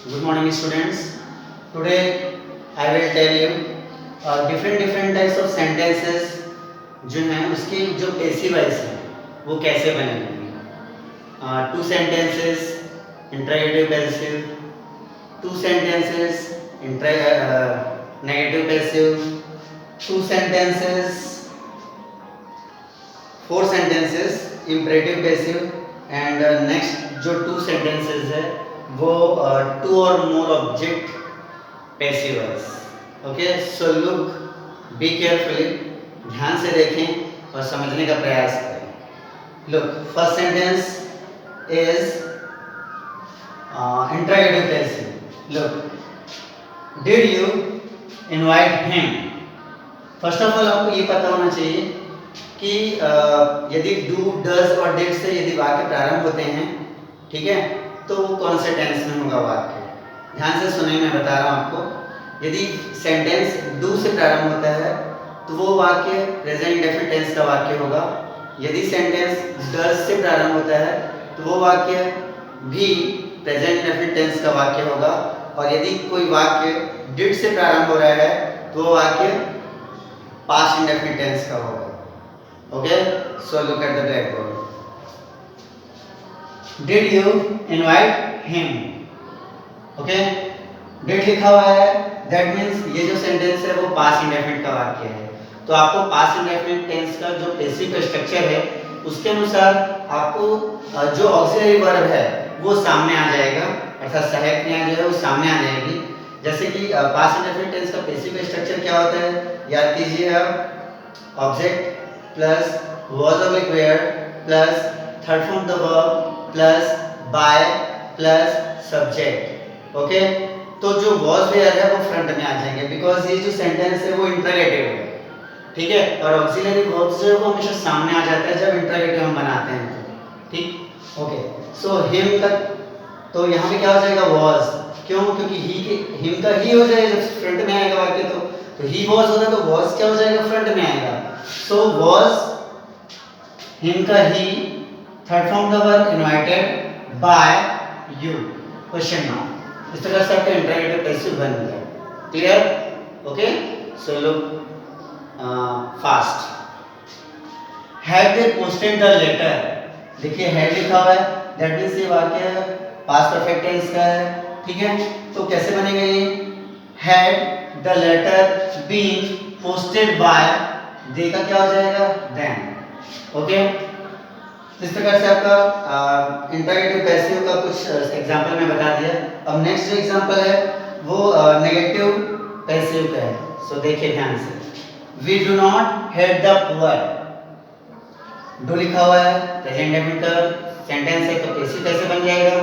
Good morning, students. Today I will tell you different types of sentences जो हैं उसकी जो पैसिव वॉइस है वो कैसे बनेंगी. Two sentences interrogative passive, two sentences negative passive, two sentences, four sentences imperative passive and next जो two sentences है वो two or more object passive voice. Okay, so look, be carefully, ध्यान से देखें और समझने का प्रयास करें. Look, first sentence is interrogative passive. Look, did you invite him? First of all आपको ये पता होना चाहिए कि यदि डू डज और डिड से यदि वाक्य प्रारंभ होते हैं, ठीक है, तो वो कौन से टेंस में होगा वाक्य. ध्यान से सुने, मैं बता रहा हूँ आपको. यदि सेंटेंस डू से प्रारंभ होता है तो वो वाक्य प्रेजेंट इंडेफिनिट टेंस का वाक्य होगा. यदि सेंटेंस डज से प्रारंभ होता है तो वो वाक्य भी प्रेजेंट इंडेफिनिट टेंस का वाक्य होगा. और यदि कोई वाक्य डिड से प्रारंभ हो रहा है तो वो वाक्य पास्ट इंडेफिनिट टेंस का होगा. Okay, so look at the black board. Did you invite him. Okay, did लिखा हुआ है, दैट मींस ये जो सेंटेंस है वो पास्ट इंडेफिनिट का वाक्य है. तो आपको पास्ट इंडेफिनिट टेंस का जो पैसिव स्ट्रक्चर है उसके अनुसार आपको जो ऑक्सिलरी वर्ब है वो सामने आ जाएगा, अर्थात सहायक क्रिया जो है वो सामने आ जाएगी. जैसे कि पास्ट इंडेफिनिट टेंस का पैसिव स्ट्रक्चर क्या होता है, याद कीजिए आप. Object plus was oblique where plus third form the verb plus by plus subject. Okay, तो जो was where है वो फ्रंट में आ जाएंगे बिकॉज ये जो सेंटेंस है वो इंटरोगेटिव है, ठीक है. और ऑक्सिलरी वर्ब्स जो है वो हमेशा सामने आ जाता है जब इंटरोगेटिव हम बनाते हैं तो, ठीक. ओके, सो हिम का तो यहाँ पे क्या हो जाएगा, was. क्यों? क्योंकि हिम का ही हो जाएगा जब फ्रंट में आएगा वाक्य. तो ही was होता तो was क्या हो जाएगा, फ्रंट में आएगा. सो was हिम का ही, third form the verb invited by you, question mark. इस तरह से आपका इंटरोगेटिव पैसिव बन गया. Clear? Okay, so look fast. Had they posted the letter. देखिए हैड लिखा हुआ है, दैट मींस ये वाक्य पास्ट परफेक्ट टेंस का है, ठीक है. तो कैसे बनेगा ये, had the letter been posted by, they का क्या हो जाएगा, देन. ओके, इस प्रकार से आपका इंटरोगेटिव पैसिव का कुछ एग्जांपल मैं बता दिया. अब नेक्स्ट जो एग्जांपल है वो नेगेटिव पैसिव का है. सो देखिए ध्यान से. We do not hate the poor. Do लिखा हुआ है, प्रेजेंट इंडेफिनिट का सेंटेंस है तो पैसिव कैसे बन जाएगा,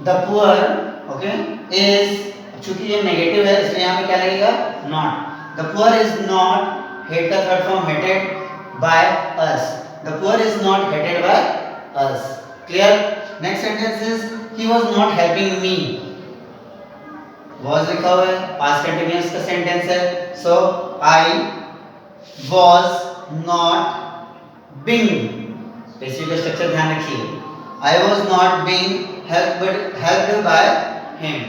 द पुअर. ओके, इज, चूंकि ये नेगेटिव है इसलिए यहाँ पे क्या लगेगा, not. The poor is not, hate का third form hated by us. The poor is not hated by us. Clear? Next sentence is he was not helping me. Was लिखा हुआ है, पास्ट कंटीन्यूअस का सेंटेंस है. So I was not being, passive का structure ध्यान रखिए. I was not being helped by him.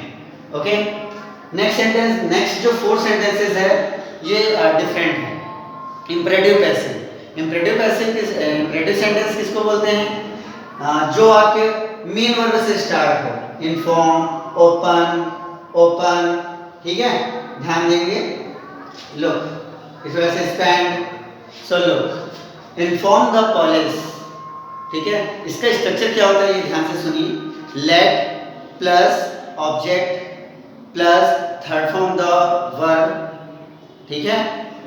Okay, next sentence, next जो फोर सेंटेंसेस है ये डिफरेंट है. Imperative passive. Imperative passive imperative sentence किसको बोलते हैं, जो आपके मेन वर्ब से स्टार्ट हो. इन्फॉर्म, ओपन, ओपन, ठीक है, ध्यान देंगे. लुक, इस वजह से spend. So look, inform the police, ठीक है. इसका स्ट्रक्चर क्या होता है ये ध्यान से सुनिए. Let plus object plus third form the verb, ठीक है.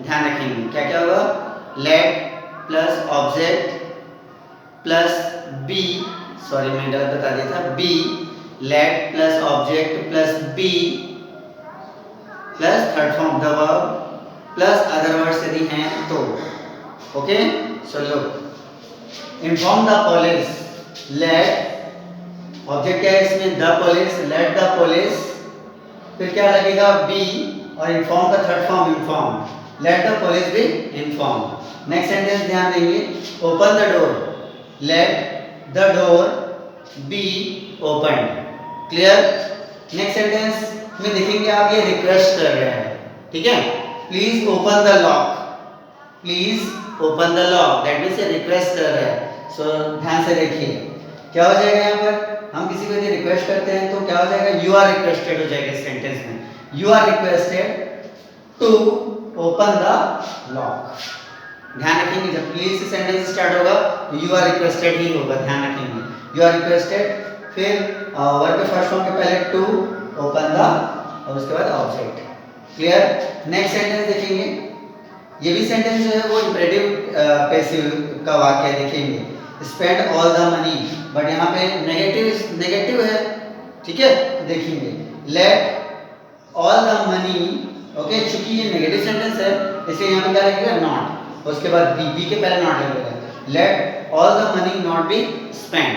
ध्यान रखेंगे क्या क्या होगा, let plus object plus be, sorry मैं गलत बता दिया था, be, let plus object plus be plus third form the verb plus other words यदि हैं तो. Okay, so look, inform the police, let object क्या है इसमें, the police, let the police, फिर क्या लगेगा, बी, और इन्फॉर्म का third form inform, late the police be inform. Next sentence ध्यान देंगे, open the door, let the door be open. Clear? Next sentence में देखेंगे आप ये रिक्वेस्ट कर रहे हैं, ठीक है। Please open the lock, please open the lock, that means ये रिक्वेस्ट कर रहे हैं। सो ध्यान से देखिए क्या हो जाएगा यहाँ पर, हम किसी को यदि रिक्वेस्ट करते हैं तो क्या हो जाएगा, यू आर रिक्वेस्टेड हो जाएगा इस सेंटेंस में, you are requested to open the lock. ध्यान रखेंगे जब प्लीज से सेंटेंस स्टार्ट होगा तो यू आर रिक्वेस्टेड ही होगा, ध्यान रखेंगे यू आर रिक्वेस्टेड, फिर वर्ब के फर्स्ट फॉर्म के पहले टू, ओपन द और उसके बाद ऑब्जेक्ट। क्लियर। नेक्स्ट सेंटेंस देखेंगे, ये भी सेंटेंस जो है वो इंपेरेटिव पैसिव का वाक्य है, देखेंगे spend all the money, but यहाँ पे नेगेटिव है, ठीक है। तो देखेंगे let all the money, okay, चूंकि ये नेगेटिव सेंटेंस है इसलिए यहाँ पे क्या लगेगा, नॉट, उसके बाद बी के पहले नॉट लगेगा, let all the money not be spend.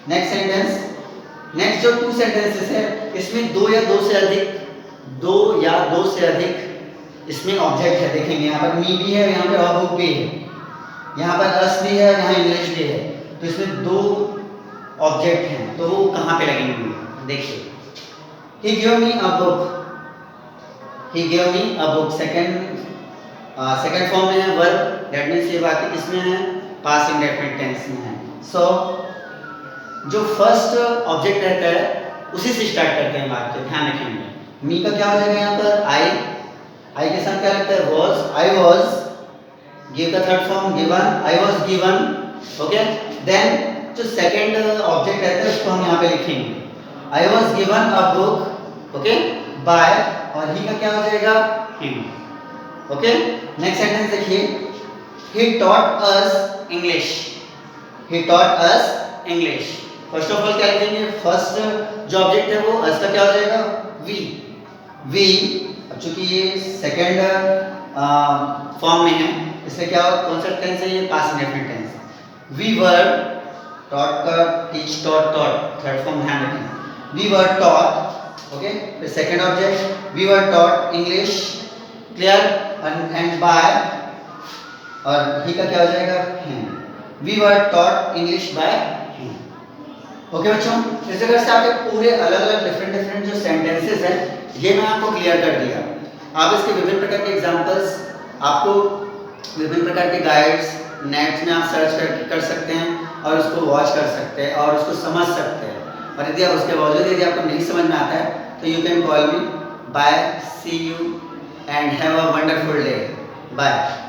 Next sentence, next जो टू सेंटेंसेस है इसमें दो या दो से अधिक इसमें ऑब्जेक्ट है, देखेंगे यहाँ पर मी भी है, यहाँ पे अ बुक भी है, यहाँ पर अस भी है, यहाँ इंग्लिश भी है, तो इसमें दो ऑब्जेक्ट हैं, तो वो कहाँ पे लगेंगे, देखिए he gave me a book, he gave me a book, second form में है वर्ब, दैट मींस ये वाक्य किसमें है, पास्ट इंडेफिनिट टेंस में है। सो जो फर्स्ट ऑब्जेक्ट रहता है उसी से स्टार्ट करते हैं वाक्य, ध्यान रखेंगे। मी का क्या हो जाएगा यहाँ पर, आई के साथ क्या लगता है, वॉज, आई वॉज, गिव का third form given, I was given, okay. Then जो सेकंड ऑब्जेक्ट रहता है उसको हम यहाँ पे लिखेंगे, I was given a book, okay, by, और ही का क्या हो जाएगा, हिम, ओके। नेक्स्ट सेंटेंस देखिए, he taught us English, he taught us English। First of all क्या लिखेंगे, फर्स्ट जो ऑब्जेक्ट है वो us का क्या हो जाएगा, we, अब चूंकि ये सेकंड फॉर्म में है इसलिए क्या होगा, कौन सा टेंस है ये, past indefinite tense. we were taught का teach taught थर्ड फॉर्म ध्यान रखें, we were taught, ओके, फिर second object we were taught English, clear, and by, और ही का क्या हो जाएगा, him, we were taught English by him। Okay बच्चों, इस जगह से आपके पूरे अलग अलग डिफरेंट जो सेंटेंसेस हैं ये मैं आपको क्लियर कर दिया। आप इसके विभिन्न प्रकार के एग्जांपल्स, आपको विभिन्न प्रकार के गाइड्स नेट में आप सर्च कर सकते हैं और उसको वॉच कर सकते हैं और उसको समझ सकते हैं, और यदि आप उसके बावजूद यदि आपको नहीं समझ में आता है तो you can call me, bye, see you and have a wonderful day, bye.